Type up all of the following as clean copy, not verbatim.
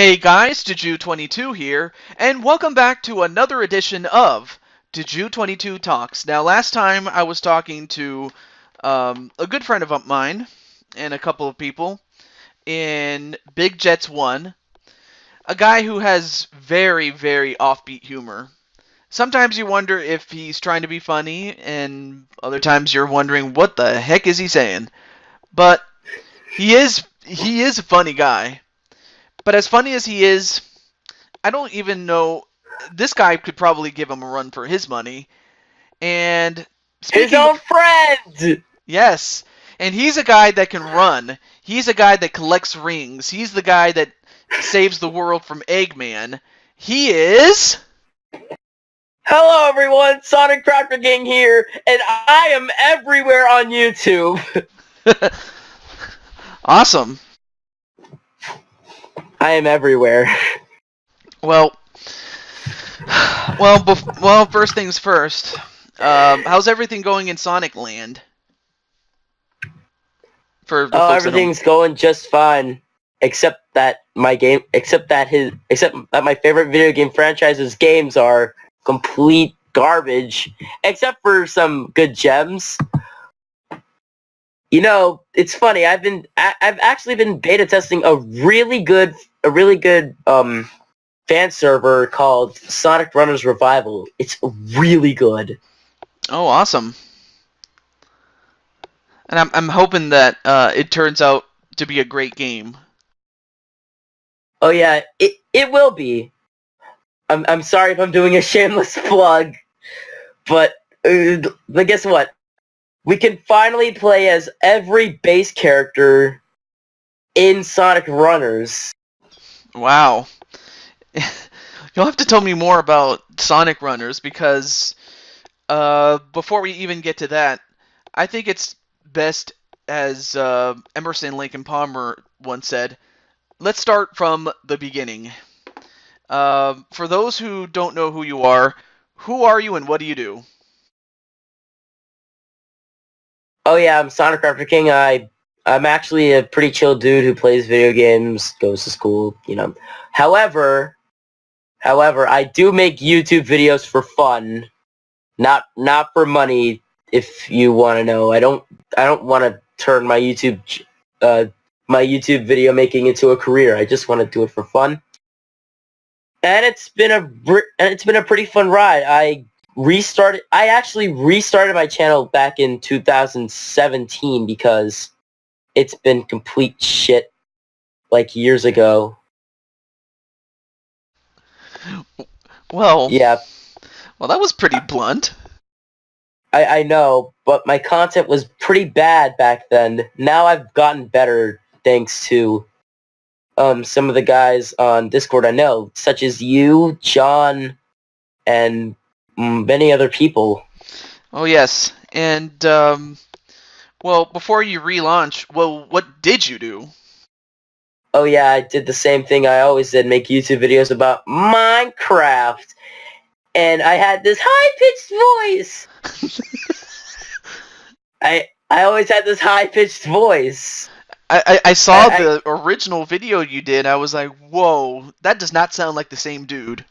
Hey guys, TehJew22 here, and welcome back to another edition of TehJew22 Talks. Now, last time I was talking to a good friend of mine and a couple of people in Big Jets 1, a guy who has very, very offbeat humor. Sometimes you wonder if he's trying to be funny, and other times you're wondering what the heck is he saying. But he is a funny guy. But as funny as he is, I don't even know. This guy could probably give him a run for his money. And His speaking, own friend! yes, and he's a guy that can run. He's a guy that collects rings. He's the guy that saves the world from Eggman. He is. Hello everyone, SonicCrafterKing here, and I am everywhere on YouTube. Awesome. I am everywhere. Well, first things first. How's everything going in Sonic Land? For the folks Everything's going just fine, except that my favorite video game franchise's games are complete garbage, except for some good gems. You know, it's funny. I've actually been beta testing a really good fan server called Sonic Runners Revival. It's really good. Oh, awesome. And I'm hoping that it turns out to be a great game. Oh yeah, it will be. I'm sorry if I'm doing a shameless plug, but guess what? We can finally play as every base character in Sonic Runners. Wow. You'll have to tell me more about Sonic Runners because before we even get to that, I think it's best, as Emerson, Lake and Palmer once said, let's start from the beginning. For those who don't know who you are you and what do you do? Oh yeah, I'm SonicCrafterKing. I'm actually a pretty chill dude who plays video games, goes to school, you know. However, I do make YouTube videos for fun, not for money. If you want to know, I don't want to turn my YouTube video making into a career. I just want to do it for fun, and it's been a pretty fun ride. I actually restarted my channel back in 2017 because it's been complete shit like years ago. Well, Yeah, that was pretty blunt. I know, but my content was pretty bad back then. Now I've gotten better thanks to some of the guys on Discord I know, such as you, John, and many other people. Oh yes, and before you relaunch, what did you do? Oh yeah, I did the same thing I always did, make YouTube videos about Minecraft. And I had this high-pitched voice. I always had this high-pitched voice. I saw the original video you did. I was like, whoa, that does not sound like the same dude.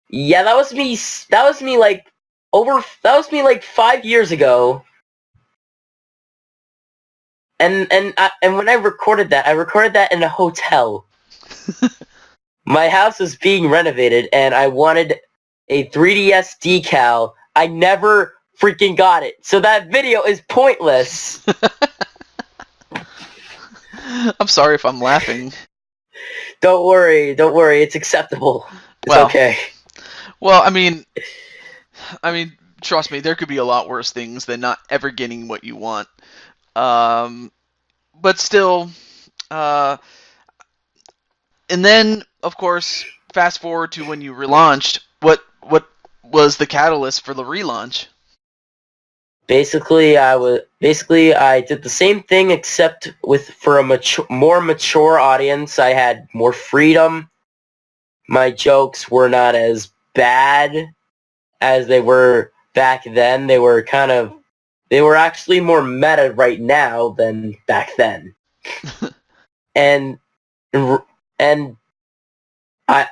Yeah, that was me. That was me like 5 years ago. And when I recorded that in a hotel. My house was being renovated, and I wanted a 3DS decal. I never freaking got it, so that video is pointless. I'm sorry if I'm laughing. Don't worry, it's acceptable. It's okay. Well, I mean, trust me, there could be a lot worse things than not ever getting what you want. But still, and then, of course, fast forward to when you relaunched. What was the catalyst for the relaunch? Basically, I did the same thing, except for a more mature audience. I had more freedom. My jokes were not as bad as they were back then. They were actually more meta right now than back then. and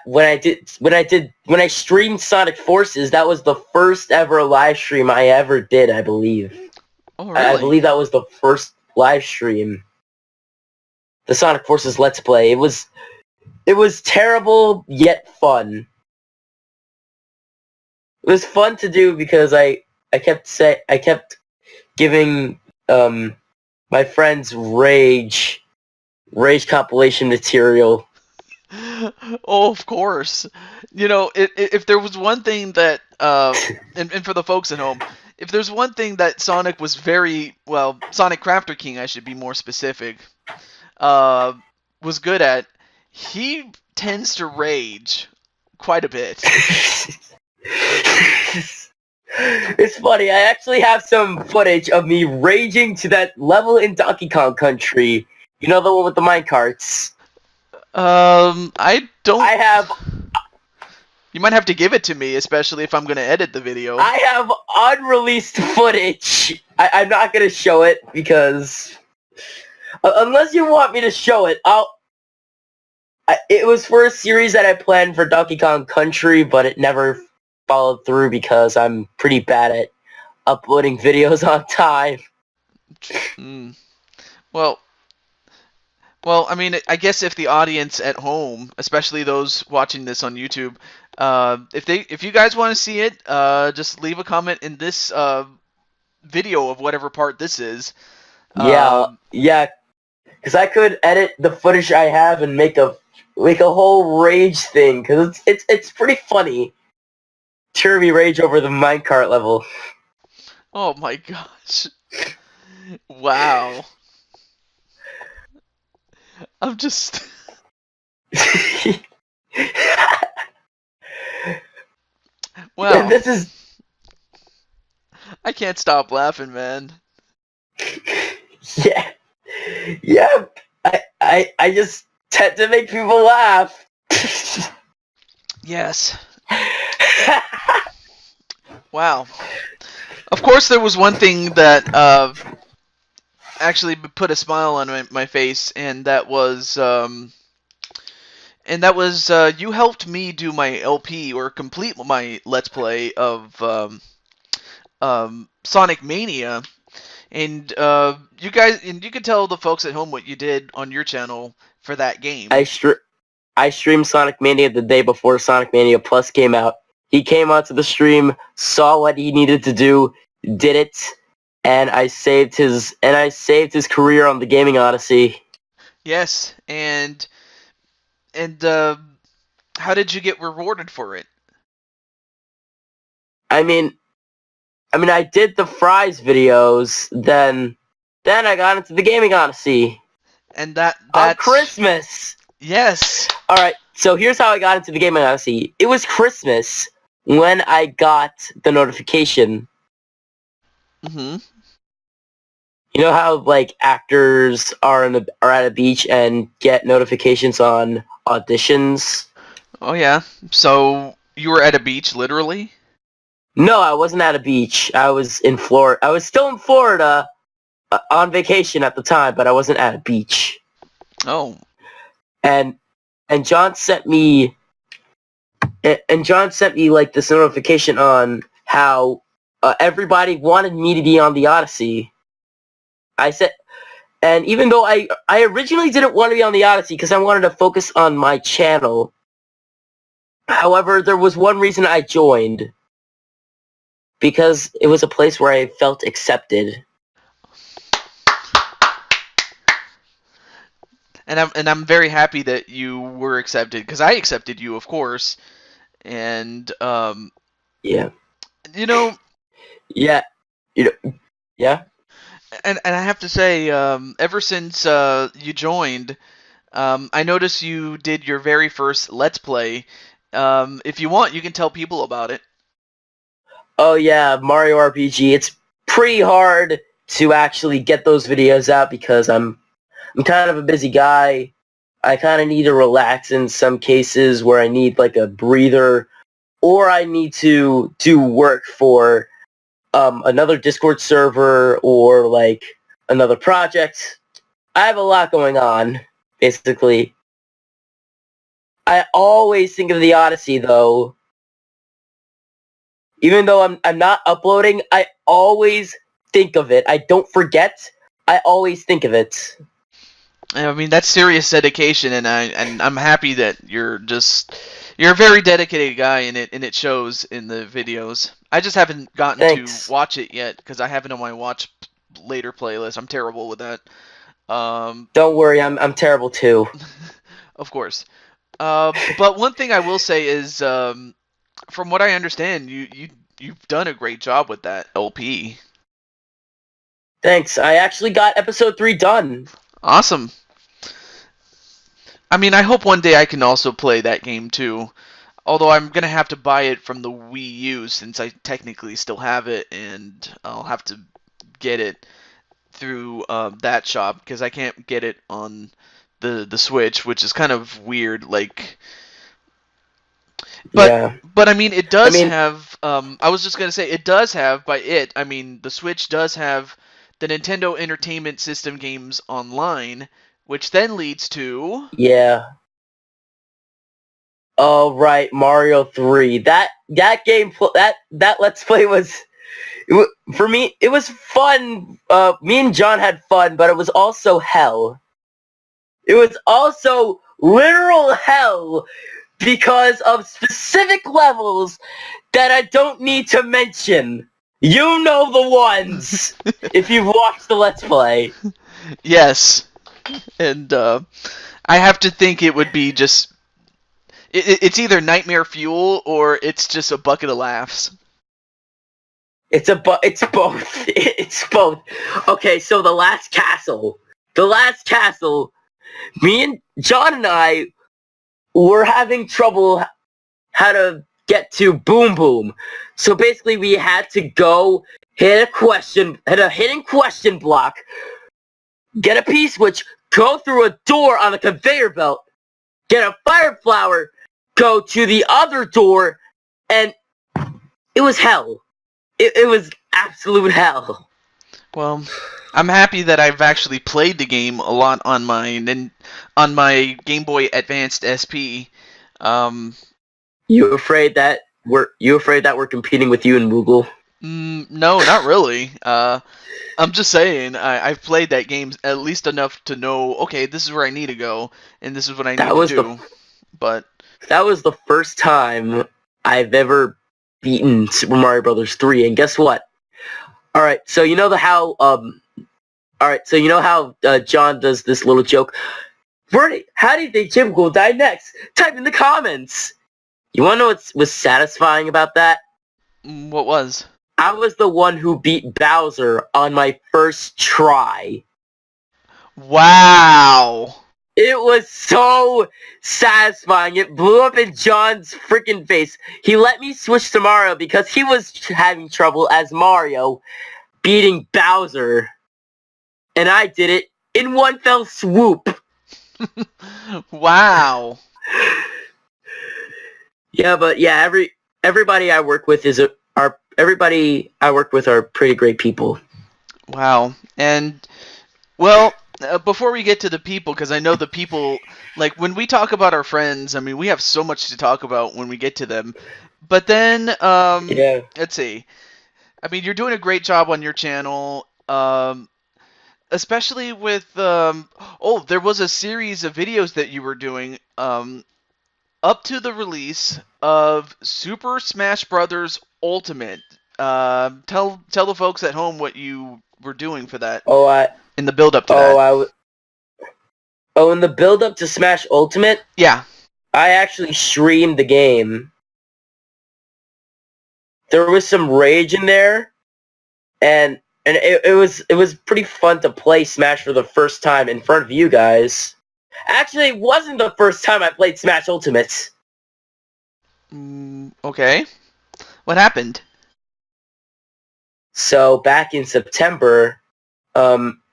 when I streamed Sonic Forces, that was the first ever live stream I ever did, I believe. Oh, I really? believe that was the first live stream. The Sonic Forces Let's Play. It was terrible yet fun. It was fun to do because I kept giving my friends rage compilation material. Oh, of course. You know, if there was one thing that, and for the folks at home, if there's one thing that Sonic was very, well, SonicCrafterKing, I should be more specific, uh, was good at, he tends to rage quite a bit. It's funny, I actually have some footage of me raging to that level in Donkey Kong Country. You know, the one with the minecarts? I don't... I have You might have to give it to me, especially if I'm going to edit the video. I have unreleased footage. I'm not going to show it because... unless you want me to show it, it was for a series that I planned for Donkey Kong Country, but it never followed through because I'm pretty bad at uploading videos on time. Mm. Well, I mean, I guess if the audience at home, especially those watching this on YouTube, if you guys want to see it, just leave a comment in this video of whatever part this is. Yeah, because I could edit the footage I have and make a whole rage thing, because it's pretty funny. Kirby rage over the minecart level. Oh my gosh! Wow. I'm just... Wow. This is... I can't stop laughing, man. Yeah. Yeah. I just tend to make people laugh. Yes. Wow. Of course, there was one thing that actually put a smile on my face, and that was you helped me do my LP or complete my Let's Play of Sonic Mania, and you could tell the folks at home what you did on your channel for that game. I streamed Sonic Mania the day before Sonic Mania Plus came out. He came onto the stream, saw what he needed to do, did it, and I saved his career on the Gaming Odyssey. Yes, and how did you get rewarded for it? I mean, I did the Fries videos, then I got into the Gaming Odyssey. And that's on Christmas. Yes. All right. So here's how I got into the Gaming Odyssey. It was Christmas when I got the notification. Mm-hmm. You know how like actors are at a beach and get notifications on auditions? Oh yeah. So you were at a beach, literally? No, I wasn't at a beach. I was in Florida. I was still in Florida on vacation at the time, but I wasn't at a beach. Oh. And John sent me like this notification on how everybody wanted me to be on the Odyssey. I said, and even though I originally didn't want to be on the Odyssey because I wanted to focus on my channel. However, there was one reason I joined. Because it was a place where I felt accepted. And I'm very happy that you were accepted, because I accepted you, of course. And yeah. You know. Yeah. Yeah. And I have to say, ever since you joined, I noticed you did your very first Let's Play. If you want, you can tell people about it. Oh yeah, Mario RPG. It's pretty hard to actually get those videos out because I'm kind of a busy guy. I kind of need to relax in some cases where I need like a breather, or I need to do work for another Discord server or like another project. I have a lot going on, basically. I always think of the Odyssey, though. Even though I'm not uploading, I always think of it. I don't forget. I always think of it. I mean, that's serious dedication, and I'm happy that you're a very dedicated guy, and it shows in the videos. I just haven't gotten Thanks. to watch it yet because I have it on my watch later playlist. I'm terrible with that. Don't worry, I'm terrible too. Of course. But one thing I will say is, from what I understand, you've done a great job with that LP. Thanks. I actually got episode 3 done. Awesome. I mean, I hope one day I can also play that game too. Although I'm gonna have to buy it from the Wii U since I technically still have it, and I'll have to get it through that shop because I can't get it on the Switch, which is kind of weird. Like, Yeah. but I mean, it does I mean- have. I was just gonna say it does have. By it, I mean the Switch does have the Nintendo Entertainment System games online, which then leads to. Yeah. Oh right, Mario 3. That game that Let's Play was for me. It was fun. Me and John had fun, but it was also hell. It was also literal hell because of specific levels that I don't need to mention. You know the ones if you've watched the Let's Play. Yes, and I have to think it would be just. It's either nightmare fuel or it's just a bucket of laughs. It's both. It's both. Okay, so the last castle. Me and John and I were having trouble how to get to Boom Boom. So basically, we had to go hit a hidden question block, get a P-switch, go through a door on the conveyor belt, get a fire flower, go to the other door, and it was hell. It was absolute hell. Well, I'm happy that I've actually played the game a lot on my Game Boy Advanced SP. You afraid that we're competing with you and Moogle? No, not really. I'm just saying I've played that game at least enough to know. Okay, this is where I need to go, and this is what I need to do. But that was the first time I've ever beaten Super Mario Brothers 3, and guess what? All right, so you know how John does this little joke. How do you think Jim will die next? Type in the comments. You want to know what was satisfying about that? what was? I was the one who beat Bowser on my first try. Wow. It was so satisfying. It blew up in John's freaking face. He let me switch to Mario because he was having trouble as Mario beating Bowser. And I did it in one fell swoop. Wow. Yeah, but yeah, everybody I work with are pretty great people. Wow. And well, before we get to the people, because I know the people, like when we talk about our friends, I mean, we have so much to talk about when we get to them. But then, Yeah. let's see. I mean, you're doing a great job on your channel, especially with, there was a series of videos that you were doing, up to the release of Super Smash Brothers Ultimate. Tell the folks at home what you were doing for that. In the build up to that. In the build up to Smash Ultimate? Yeah. I actually streamed the game. There was some rage in there, and it was pretty fun to play Smash for the first time in front of you guys. Actually, it wasn't the first time I played Smash Ultimate. Okay. What happened? So back in September,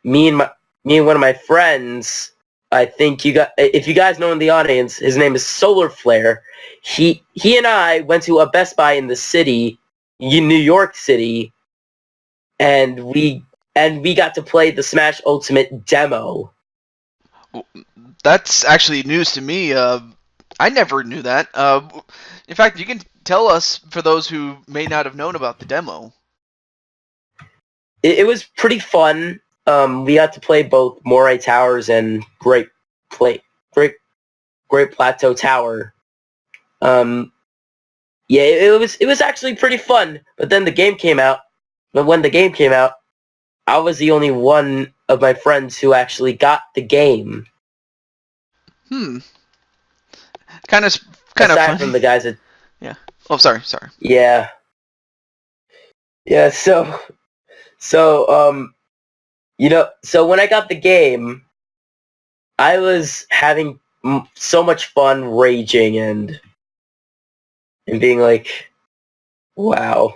me and one of my friends, I think if you guys know in the audience, his name is Solar Flare. He and I went to a Best Buy in the city, in New York City, and we got to play the Smash Ultimate demo. That's actually news to me. I never knew that. In fact, you can tell us for those who may not have known about the demo. It was pretty fun. We got to play both Moray Towers and Great Plateau Tower. Yeah, it was actually pretty fun. But then the game came out. But when the game came out, I was the only one of my friends who actually got the game. Hmm. Kind of Aside from funny. the guys that... Yeah. Oh, sorry. Yeah. Yeah, so, so when I got the game, I was having so much fun raging and being like, wow.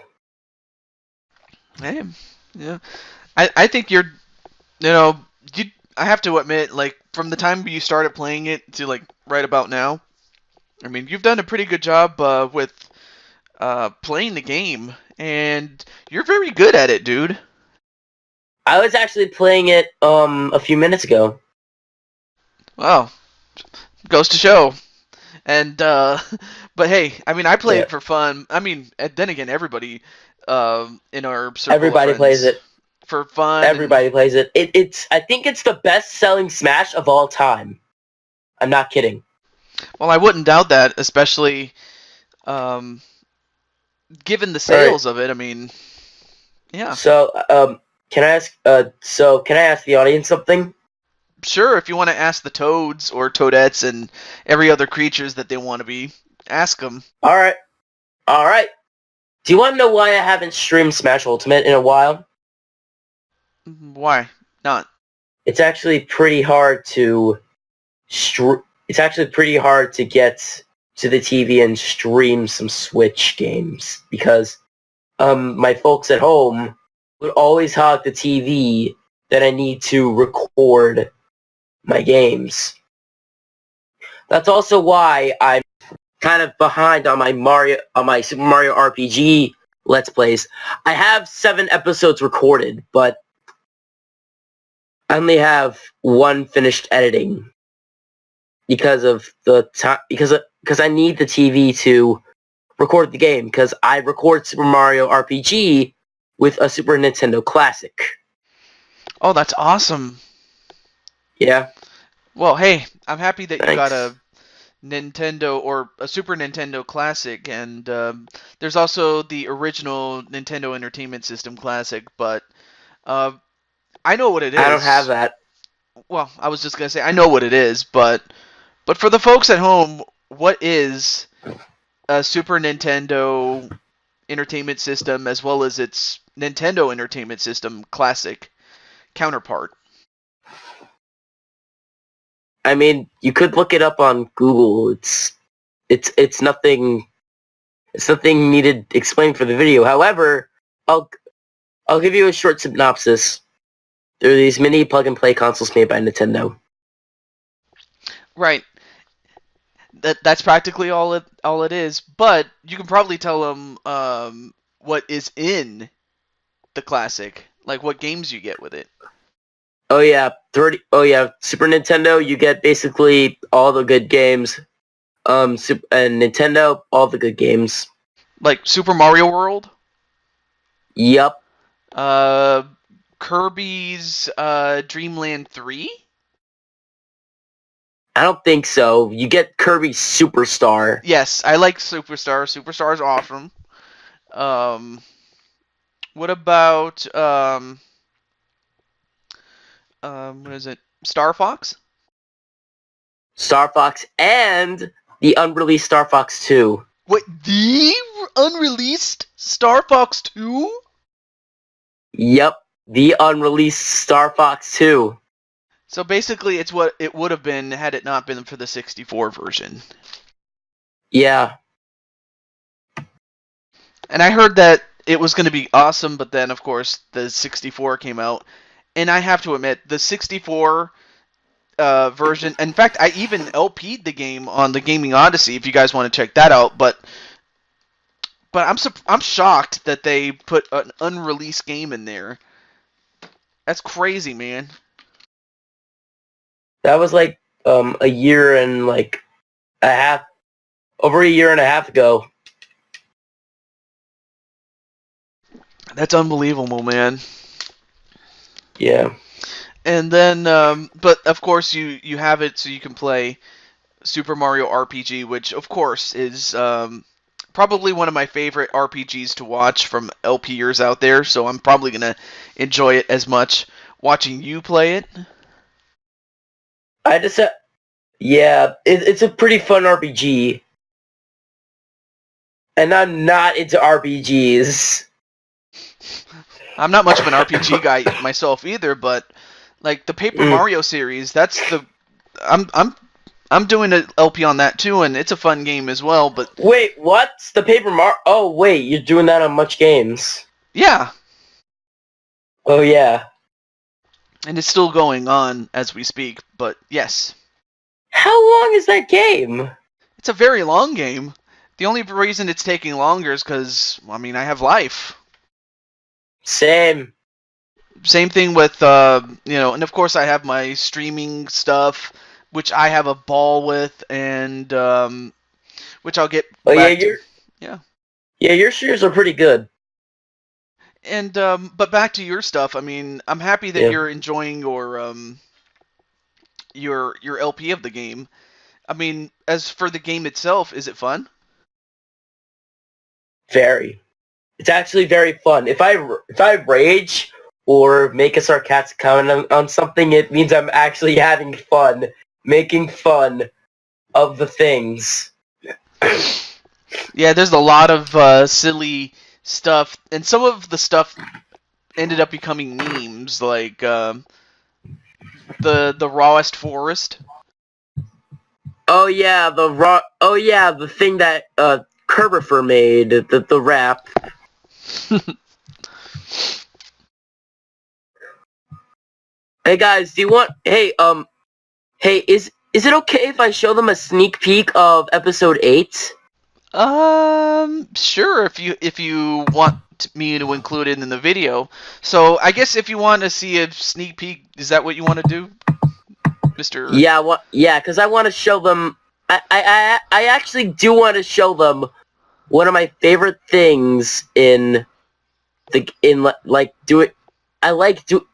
Hey, yeah. I think you're, I have to admit, like, from the time you started playing it to, like, right about now, I mean, you've done a pretty good job with playing the game, and you're very good at it, dude. I was actually playing it a few minutes ago. Wow. Goes to show. And but hey, I mean, I play Yeah. it for fun. I mean, then again, everybody in our circle of Everybody plays friends it. for fun. And Everybody plays it. It's I think it's the best selling Smash of all time. I'm not kidding. well, I wouldn't doubt that, especially um, given the All right. sales of it. I mean, yeah, So, can I ask the audience something? sure. If you want to ask the toads or toadettes and every other creatures that they want to be, ask them. All right. All right. Do you want to know why I haven't streamed Smash Ultimate in a while? Why not? It's actually pretty hard to it's actually pretty hard to get to the TV and stream some Switch games because my folks at home would always hog the TV that I need to record my games. That's also why I'm kind of behind on my Super Mario RPG Let's Plays. I have 7 episodes recorded, but I only have 1 finished editing because of the time because I need the TV to record the game because I record Super Mario RPG with a Super Nintendo Classic. Oh, that's awesome. Yeah. Well, hey, I'm happy that you got Thanks. a Nintendo or a Super Nintendo Classic, and there's also the original Nintendo Entertainment System Classic. But uh, I know what it I don't have is. that. Well, I was just gonna say I know what it is, but for the folks at home, what is a Super Nintendo Entertainment System as well as its Nintendo Entertainment System Classic counterpart? I mean, you could look it up on Google. It's nothing. It's nothing needed explained for the video. However, I'll give you a short synopsis. There are these mini plug-and-play consoles made by Nintendo. Right. That's practically all it is. But you can probably tell them what is in the classic, like what games you get with it. Oh yeah, Super Nintendo. You get basically all the good games. And Nintendo, all the good games. Like Super Mario World, Yup. uh, Kirby's Dreamland 3. I don't think so. You get Kirby Superstar. Yes, I like Superstar. Superstar is awesome. Um, what about what is it? Star Fox? Star Fox and the unreleased Star Fox 2. What, the unreleased Star Fox 2? Yep, the unreleased Star Fox 2. So basically, it's what it would have been had it not been for the 64 version. Yeah. And I heard that it was going to be awesome, but then, of course, the 64 came out. And I have to admit, the 64 version. In fact, I even LP'd the game on the Gaming Odyssey. If you guys want to check that out, but I'm shocked that they put an unreleased game in there. That's crazy, man. That was like a year and like a half over a year and a half ago. That's unbelievable, man. Yeah. And then, but of course, you have it so you can play Super Mario RPG, which of course is probably one of my favorite RPGs to watch from LPers out there. So I'm probably gonna enjoy it as much watching you play it. I just, yeah, it's a pretty fun RPG. And I'm not into RPGs. I'm not much of an RPG guy myself either, but like the Paper Mario series, that's the I'm doing an LP on that too, and it's a fun game as well. But wait, what's the Paper Mario? Oh wait, you're doing that on Much Games. yeah. Oh yeah. And it's still going on as we speak, but yes. How long is that game? It's a very long game. The only reason it's taking longer is because, I mean, I have life. Same. Same thing with, and of course I have my streaming stuff, which I have a ball with, and which I'll get back to. Yeah. Yeah, your streams are pretty good. And but back to your stuff. I mean, I'm happy that you're enjoying your LP of the game. I mean, as for the game itself, is it fun? Very. It's actually very fun. If I rage or make a sarcastic comment on something, it means I'm actually having fun, making fun of the things. Yeah, there's a lot of silly stuff, and some of the stuff ended up becoming memes, like the rawest forest. Oh yeah, the thing that Kerbifer made, the rap. Hey guys, do you want? Hey, is it okay if I show them a sneak peek of episode 8? Sure, if you want me to include it in the video. So I guess if you want to see a sneak peek, is that what you want to do, Mr.? Yeah, because I want to show them. I actually do want to show them one of my favorite things in do it.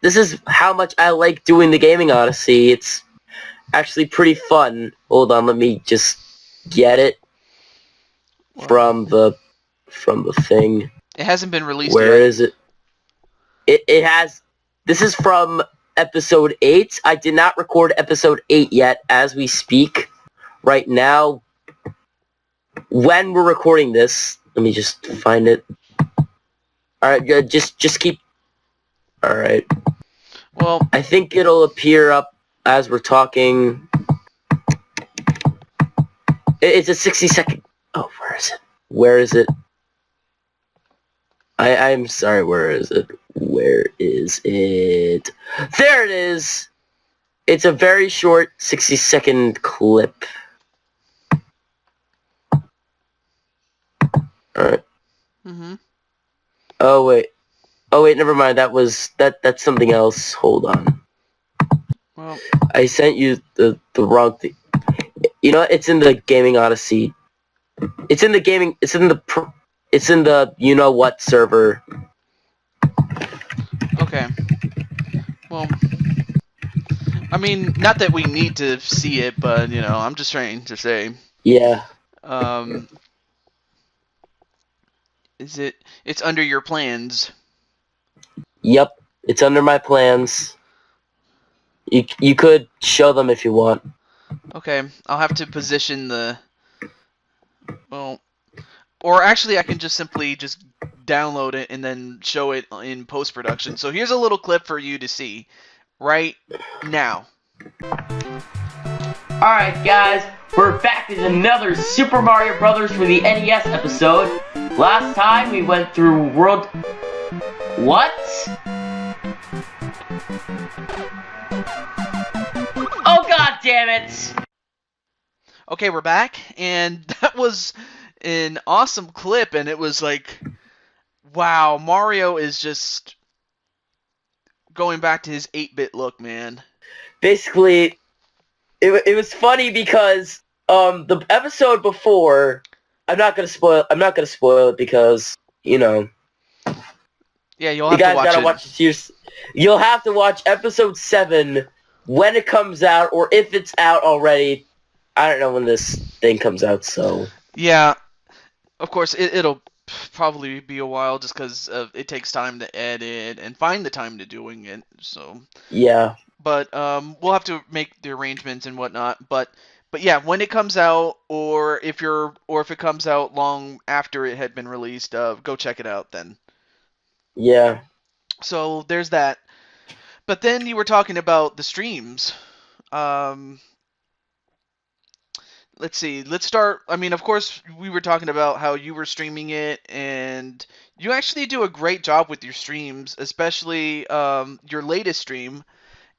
This is how much I like doing the Gaming Odyssey. It's actually pretty fun. Hold on, let me just get it from the thing. It hasn't been released yet. Where is it? It has. This is from episode 8. I did not record episode 8 yet as we speak. Right now, when we're recording this, let me just find it. Alright, just keep... Alright. Well, I think it'll appear up as we're talking. It's a 60-second... Oh, where is it? Where is it? I'm sorry, where is it? Where is it? There it is! It's a very short 60-second clip. Alright. Mm-hmm. Oh wait, never mind. That's something else. Hold on. Well, I sent you the wrong thing. You know, it's in the Gaming Odyssey. It's in the you know what server. Okay. Well, I mean, not that we need to see it, but I'm just trying to say. Yeah. It's under your plans? Yep, it's under my plans. You could show them if you want. Okay, I'll have to position or actually I can just simply download it and then show it in post-production. So here's a little clip for you to see right now. Alright guys, we're back with another Super Mario Brothers for the NES episode. Last time we went through World... What? Oh god damn it! Okay, we're back, and that was an awesome clip, and it was like, wow, Mario is just going back to his 8-bit look, man. Basically, it was funny because The episode before, I'm not gonna spoil it because Yeah, you'll you have to guys watch gotta it. watch it. You'll have to watch episode 7 when it comes out, or if it's out already. I don't know when this thing comes out, so Yeah, of course, it'll probably be a while just because it takes time to edit and find the time to doing it. So, yeah. but we'll have to make the arrangements and whatnot. But yeah, when it comes out, or if it comes out long after it had been released, go check it out then. Yeah. So there's that. But then you were talking about the streams. Um, let's see. Let's start. I mean, of course, we were talking about how you were streaming it, and you actually do a great job with your streams, especially your latest stream.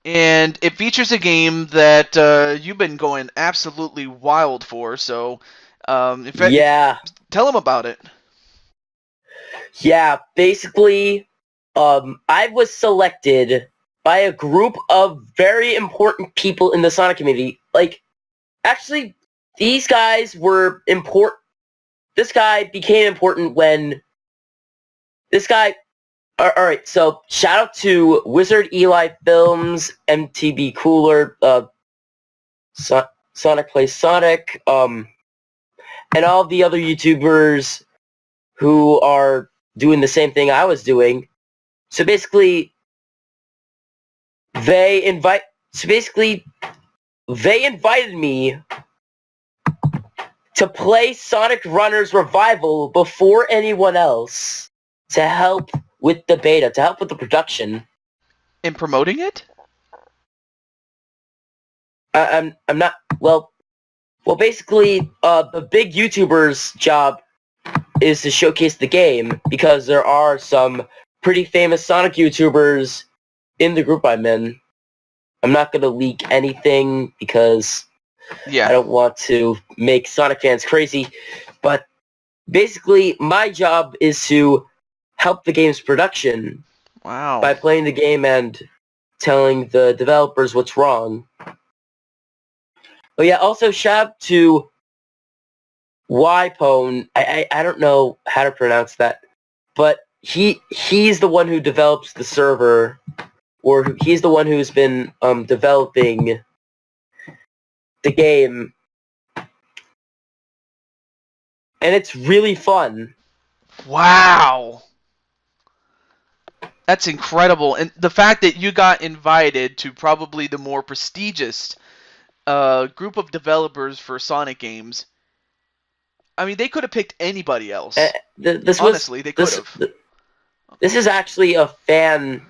And it features a game that you've been going absolutely wild for. So, Yeah. tell them about it. Yeah. Basically, I was selected by a group of very important people in the Sonic community. Like, actually, these guys were important. This guy became important when this guy. All right, so shout out to Wizard Eli Films, MTB Cooler, Sonic Plays Sonic, and all the other YouTubers who are doing the same thing I was doing. So basically, they invited me to play Sonic Runners Revival before anyone else to help with the beta, to help with the production. In promoting it? I'm not well. Basically, the big YouTuber's job is to showcase the game because there are some pretty famous Sonic YouTubers in the group I'm in. I'm not gonna leak anything because I don't want to make Sonic fans crazy, but basically my job is to help the game's production by playing the game and telling the developers what's wrong. Oh yeah, also shout out to Ypone. I don't know how to pronounce that, but he's the one who develops the server, or he's the one who's been developing the game, and it's really fun. Wow. That's incredible. And the fact that you got invited to probably the more prestigious group of developers for Sonic games. I mean, they could have picked anybody else. Honestly, they could have. This is actually a fan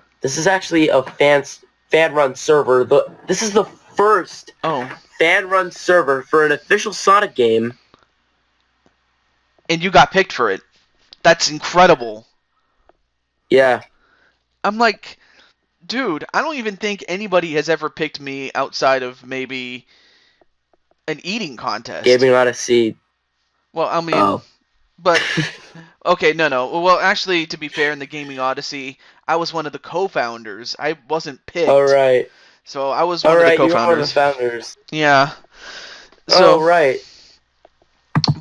run server. This is the first fan run server for an official Sonic game. And you got picked for it. That's incredible. Yeah. I'm like, dude, I don't even think anybody has ever picked me outside of maybe an eating contest. Gaming Odyssey. Well, I mean, but okay, no. Well, actually, to be fair, in the Gaming Odyssey, I was one of the co-founders. I wasn't picked. All right. So I was one of the co-founders. You were one of the founders. Yeah. So, right.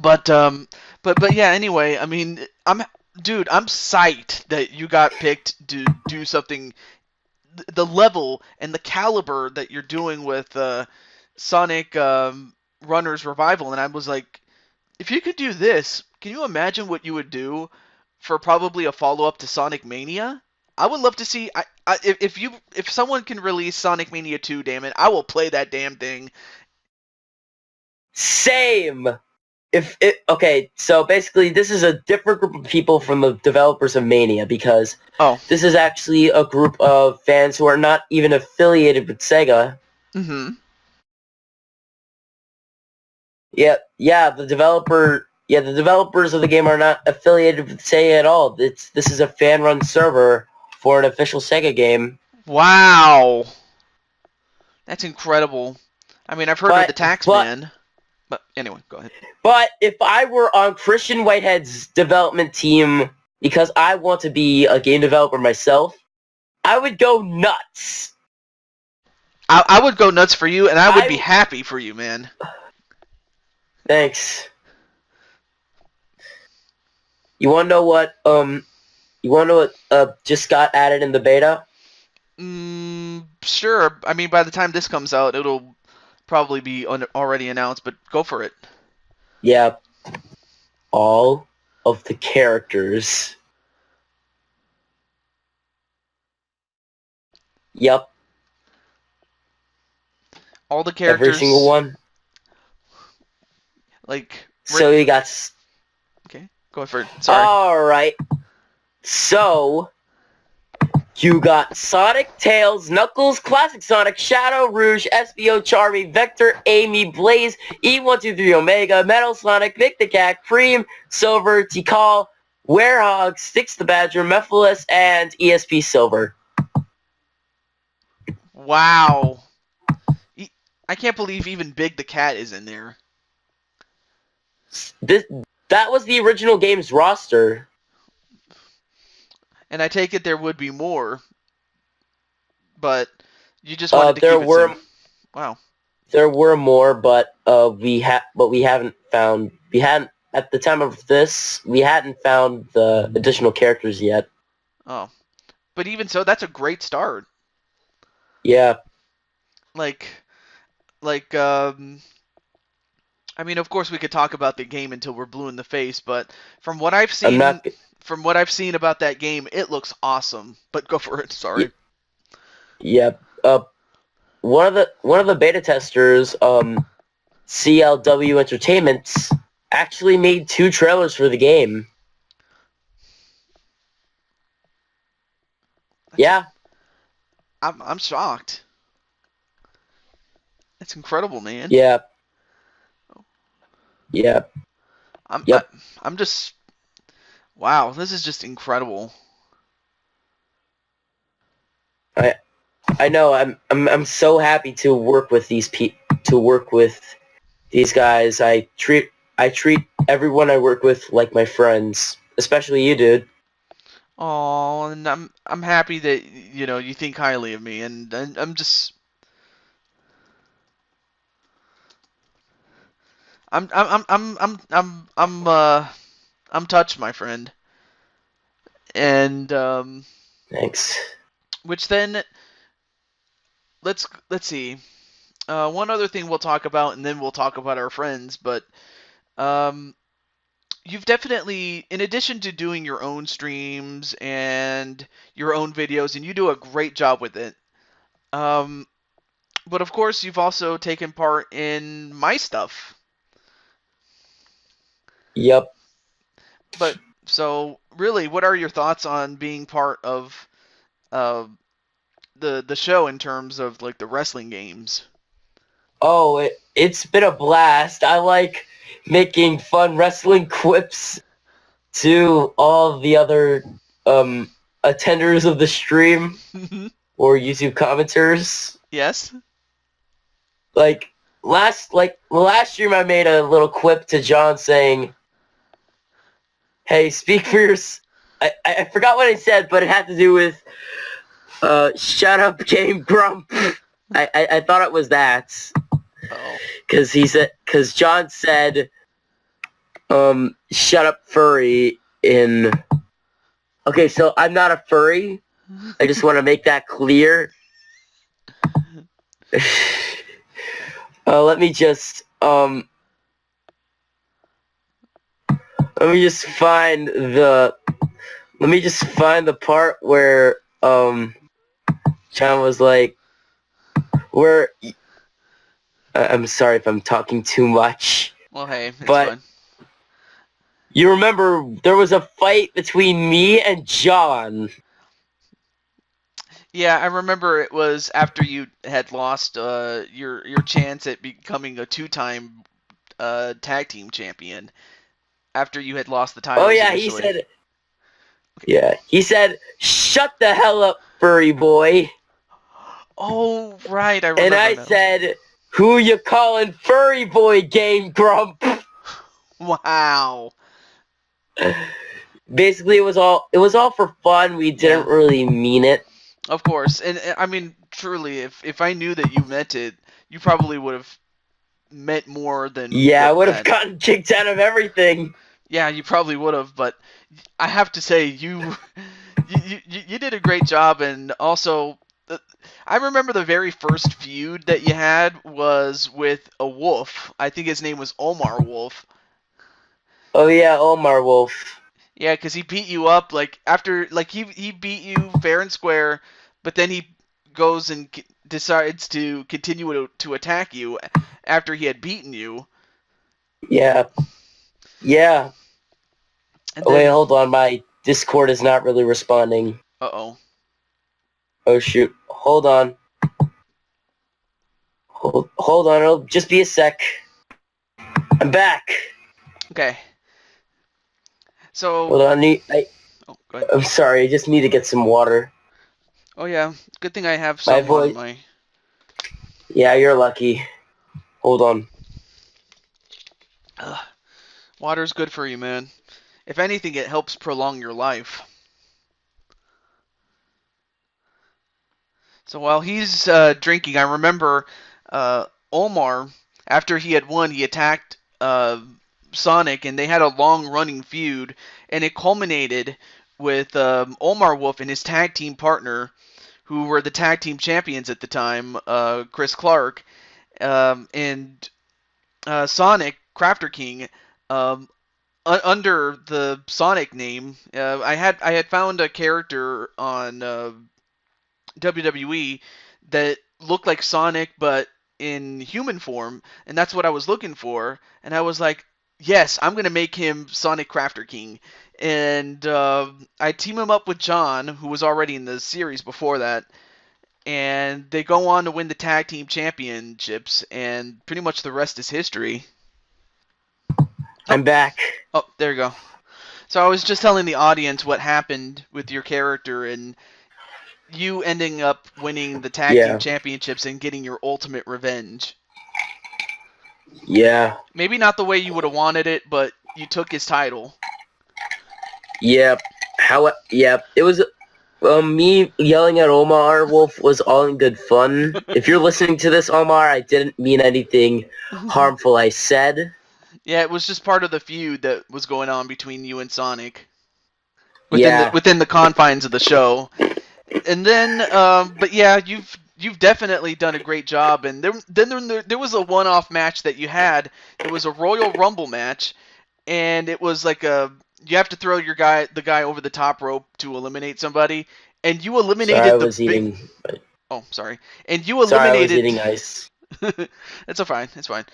But yeah. Anyway, I mean, I'm psyched that you got picked to do something. The level and the caliber that you're doing with Sonic Runners Revival, and I was like, if you could do this, can you imagine what you would do for probably a follow-up to Sonic Mania? I would love to see. If someone can release Sonic Mania 2, damn it, I will play that damn thing. Same. Okay, so basically this is a different group of people from the developers of Mania because this is actually a group of fans who are not even affiliated with Sega. Mm-hmm. Yeah, the developers of the game are not affiliated with Sega at all. This is a fan-run server for an official Sega game. Wow. That's incredible. I mean, I've heard of the Taxman. But anyway, go ahead. But if I were on Christian Whitehead's development team, because I want to be a game developer myself, I would go nuts. I would go nuts for you, and I would be happy for you, man. Thanks. You wanna know what just got added in the beta? Sure. I mean, by the time this comes out, it'll probably be already announced, but go for it. Yeah. All of the characters. Yep. All the Every single characters, one. like, So you got... Okay, go for it. Sorry. Alright. So... You got Sonic, Tails, Knuckles, Classic Sonic, Shadow, Rouge, SBO, Charmy, Vector, Amy, Blaze, E123 Omega, Metal Sonic, Nick the Cat, Cream, Silver, Tikal, Werehog, Styx the Badger, Mephiles, and ESP Silver. Wow. I can't believe even Big the Cat is in there. That was the original game's roster. And I take it there would be more, but you just wanted to keep it simple. Wow. There were more, but we haven't found. We hadn't at the time of this. We hadn't found the additional characters yet. Oh, but even so, that's a great start. Yeah. I mean, of course, we could talk about the game until we're blue in the face, but from what I've seen, about that game, it looks awesome. But go for it. Sorry. Yep. One of the beta testers, CLW Entertainments, actually made 2 trailers for the game. Yeah. I'm shocked. That's incredible, man. Yeah. Yeah. I'm just... Wow, this is just incredible. I know. I'm so happy to work with these guys. I treat everyone I work with like my friends, especially you, dude. Oh, and I'm happy that you think highly of me, and I'm just... I'm touched, my friend. And Thanks. Which then, let's see. One other thing we'll talk about, and then we'll talk about our friends. But you've definitely, in addition to doing your own streams and your own videos, and you do a great job with it. But of course, you've also taken part in my stuff. Yep. But so really, what are your thoughts on being part of the show in terms of like the wrestling games? Oh, it's been a blast. I like making fun wrestling quips to all the other attenders of the stream or YouTube commenters. Yes. Like last stream, I made a little quip to John saying, "Hey, speak for your." I forgot what I said, but it had to do with shut up, Game Grump. I thought it was that. Because John said, shut up, furry, in... Okay, so I'm not a furry. I just want to make that clear. Let me just find the part where, John was like, where... I'm sorry if I'm talking too much. Well, hey, it's but fun. You remember there was a fight between me and John. Yeah, I remember it was after you had lost your chance at becoming a 2-time tag team champion. After you had lost the title. Oh yeah, initially. He said. Yeah, he said, "Shut the hell up, furry boy." Oh right, I remember. And I said, "Who you calling furry boy, Game Grump?" Wow. Basically, it was all for fun. We didn't really mean it. Of course, and I mean, truly, if I knew that you meant it, you probably would have meant more than Yeah, I what would have that. gotten kicked out of everything. Yeah, you probably would have, but I have to say you did a great job, and also I remember the very first feud that you had was with a wolf. I think his name was Omar Wolf. Oh yeah, Omar Wolf. Yeah, because he beat you up like after like he beat you fair and square, but then he goes and decides to continue to attack you after he had beaten you, Yeah. Yeah. and Oh, wait, then hold on. My Discord is not really responding. uh-oh. Oh shoot. Hold on. Hold on. It'll just be a sec. I'm back. Okay. So Hold on. oh, go ahead. I'm sorry. I just need to get some water. Oh yeah, good thing I have My some on voice. my. Yeah, you're lucky. Hold on. Ugh. Water's good for you, man. If anything, it helps prolong your life. So while he's drinking, I remember Omar, after he had won, he attacked Sonic, and they had a long-running feud, and it culminated with Omar Wolf and his tag team partner, who were the tag team champions at the time, Chris Clark, and Sonic Crafter King. Um, Under the Sonic name, I had found a character on WWE that looked like Sonic but in human form, and that's what I was looking for. And I was like, yes, I'm gonna make him Sonic Crafter King. And I team him up with John, who was already in the series before that, and they go on to win the tag team championships, and pretty much the rest is history. Oh, I'm back. oh, there you go. So I was just telling the audience what happened with your character, and you ending up winning the tag team Yeah. championships and getting your ultimate revenge. Yeah. Maybe not the way you would have wanted it, but you took his title. Yep. Yep. It was. Me yelling at Omar Wolf was all in good fun. If you're listening to this, Omar, I didn't mean anything harmful I said. Yeah, it was just part of the feud that was going on between you and Sonic Yeah. within the confines of the show. And then, but yeah, you've definitely done a great job. And there was a one-off match that you had. It was a Royal Rumble match, and it was like you have to throw the guy over the top rope to eliminate somebody, and you Sorry, I eliminated the was big. eating. Oh, sorry. And you Sorry, I was eliminated. eating ice. It's fine. It's fine.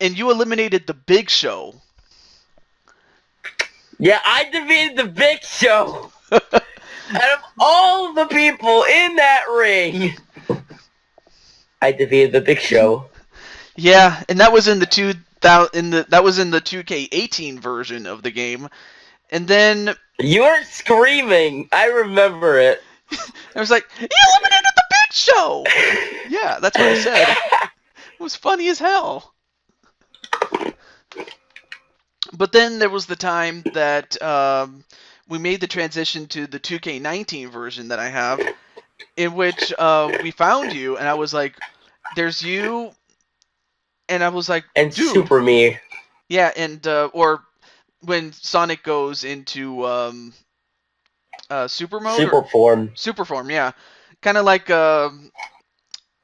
And you eliminated the Big Show. Yeah, I defeated the Big Show. Out of all the people in that ring, I defeated the Big Show. Yeah, and that was in the 2K18 version of the game. And then You were screaming. I remember it. I was like, "You eliminated the Big Show." Yeah, that's what I said. It was funny as hell. But then there was the time that we made the transition to the 2K19 version that I have, in which we found you, and I was like, "There's you," and I was like, And "Dude." Super Me. Yeah, and or when Sonic goes into super mode Super or form. super form, yeah, kind of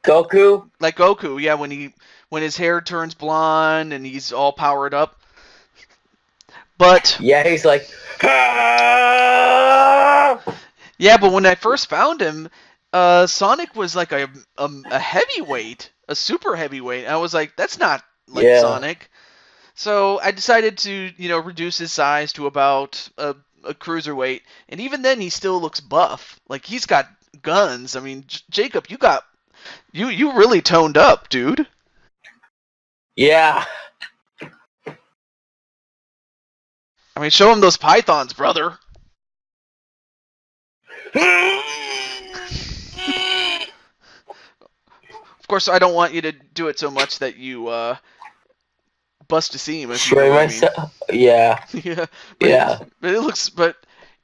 Goku? like Goku, yeah, when his hair turns blonde and he's all powered up. But Yeah, he's like, "Ah!" yeah, but when I first found him, Sonic was like a heavyweight, a super heavyweight. And I was like, that's not like Yeah. Sonic. So I decided to, reduce his size to about a cruiserweight, and even then he still looks buff. Like he's got guns. I mean, Jacob, you really toned up, dude. Yeah. I mean, show him those pythons, brother. Of course, I don't want you to do it so much that you bust a seam, if you know Spray what myself. Yeah. I mean. Yeah, Yeah. but it looks. But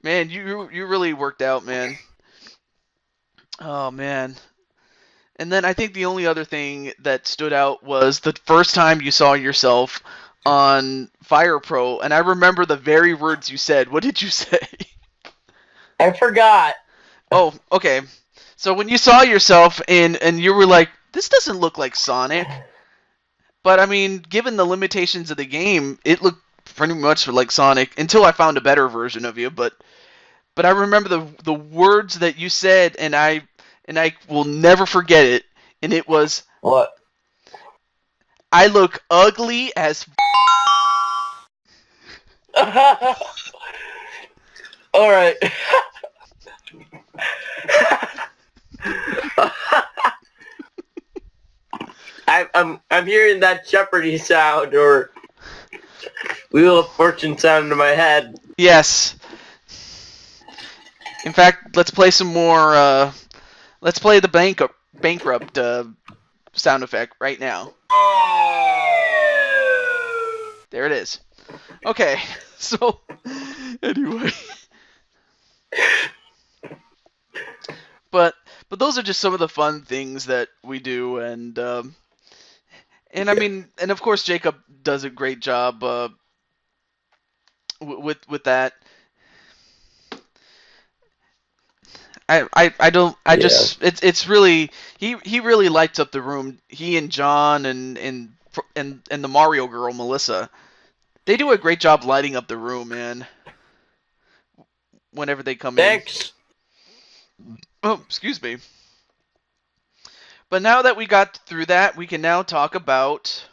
man, you really worked out, man. Oh man. And then I think the only other thing that stood out was the first time you saw yourself on Fire Pro, and I remember the very words you said. What did you say? I forgot. Oh, okay. So when you saw yourself and you were like, this doesn't look like Sonic. But I mean, given the limitations of the game, it looked pretty much like Sonic until I found a better version of you. But I remember the words that you said, and I will never forget it. And it was, What? I look ugly as. All right. I'm hearing that Jeopardy sound or Wheel of Fortune sound in my head. Yes. In fact, let's play some more. Let's play the bankrupt sound effect right now. There it is. Okay. So anyway. But those are just some of the fun things that we do, and I mean, and of course Jacob does a great job with that. I don't I just it's really he really lights up the room. He and John and the Mario girl Melissa, they do a great job lighting up the room, man. Whenever they come in. Thanks. Oh, excuse me. But now that we got through that, we can now talk about